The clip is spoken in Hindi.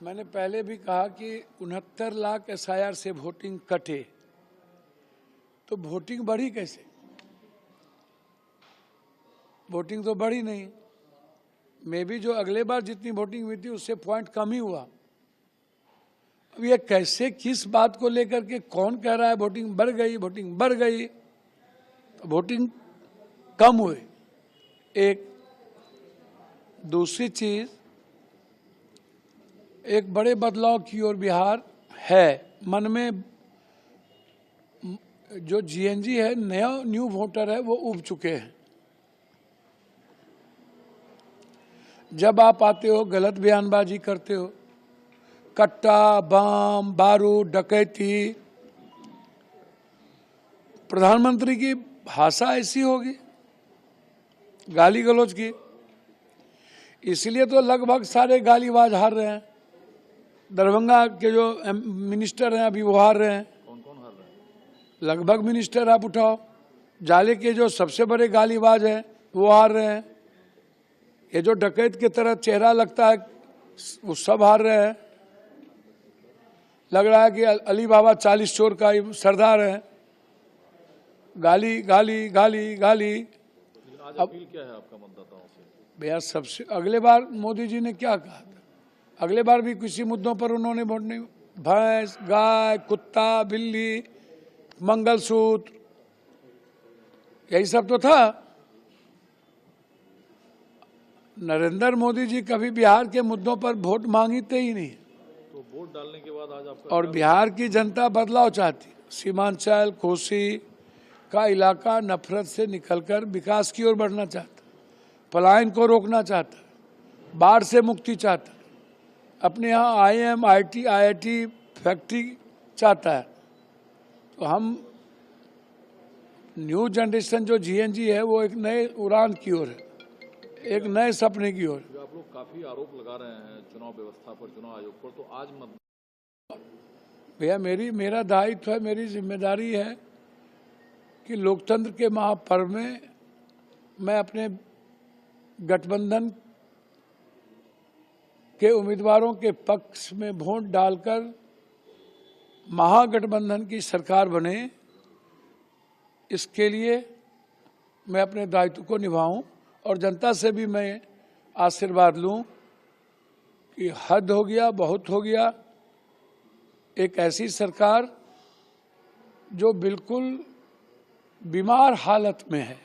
मैंने पहले भी कहा कि 69 लाख SIR से वोटिंग कटे तो वोटिंग बढ़ी कैसे? वोटिंग तो बढ़ी नहीं। मे भी जो अगले बार जितनी वोटिंग हुई थी उससे पॉइंट कम ही हुआ। अब ये कैसे, किस बात को लेकर के कौन कह रहा है वोटिंग बढ़ गई, वोटिंग बढ़ गई? तो वोटिंग कम हुई। एक दूसरी चीज, एक बड़े बदलाव की ओर बिहार है। मन में जो GNG है, नया न्यू वोटर है, वो उब चुके हैं। जब आप आते हो गलत बयानबाजी करते हो, कट्टा, बम, बारूद, डकैती। प्रधानमंत्री की भाषा ऐसी होगी, गाली गलौज की, इसलिए तो लगभग सारे गालीबाज हार रहे हैं। दरभंगा के जो मिनिस्टर हैं अभी वो हार रहे हैं। कौन कौन हार रहे हैं? लगभग मिनिस्टर आप उठाओ। जाले के जो सबसे बड़े गालीबाज हैं वो हार रहे हैं। ये जो डकैत की तरह चेहरा लगता है वो सब हार रहे हैं। लग रहा है कि अली बाबा 40 चोर का सरदार है। गाली गाली गाली गाली। आज अपील क्या है आपका मतदाताओं से? भैया सबसे अगले बार मोदी जी ने क्या कहा था? अगले बार भी किसी मुद्दों पर उन्होंने वोट नहीं, भैंस, गाय, कुत्ता, बिल्ली, मंगलसूत्र, यही सब तो था। नरेंद्र मोदी जी कभी बिहार के मुद्दों पर वोट मांगते ही नहीं। तो वोट डालने के बाद आज आपका, और बिहार की जनता बदलाव चाहती। सीमांचल, कोसी का इलाका नफरत से निकलकर विकास की ओर बढ़ना चाहता, पलायन को रोकना चाहता, बाढ़ से मुक्ति चाहता, अपने यहाँ IIM, IIT फैक्ट्री चाहता है। तो हम न्यू जनरेशन जो GNG है वो एक नए उड़ान की ओर है, एक नए सपने की ओर। आप लोग काफी आरोप लगा रहे हैं चुनाव व्यवस्था पर, चुनाव आयोग पर, तो आज भैया मेरा दायित्व है, मेरी जिम्मेदारी है कि लोकतंत्र के महापर्व में मैं अपने गठबंधन के उम्मीदवारों के पक्ष में वोट डालकर महागठबंधन की सरकार बने, इसके लिए मैं अपने दायित्व को निभाऊं और जनता से भी मैं आशीर्वाद लूं कि हद हो गया, बहुत हो गया। एक ऐसी सरकार जो बिल्कुल बीमार हालत में है,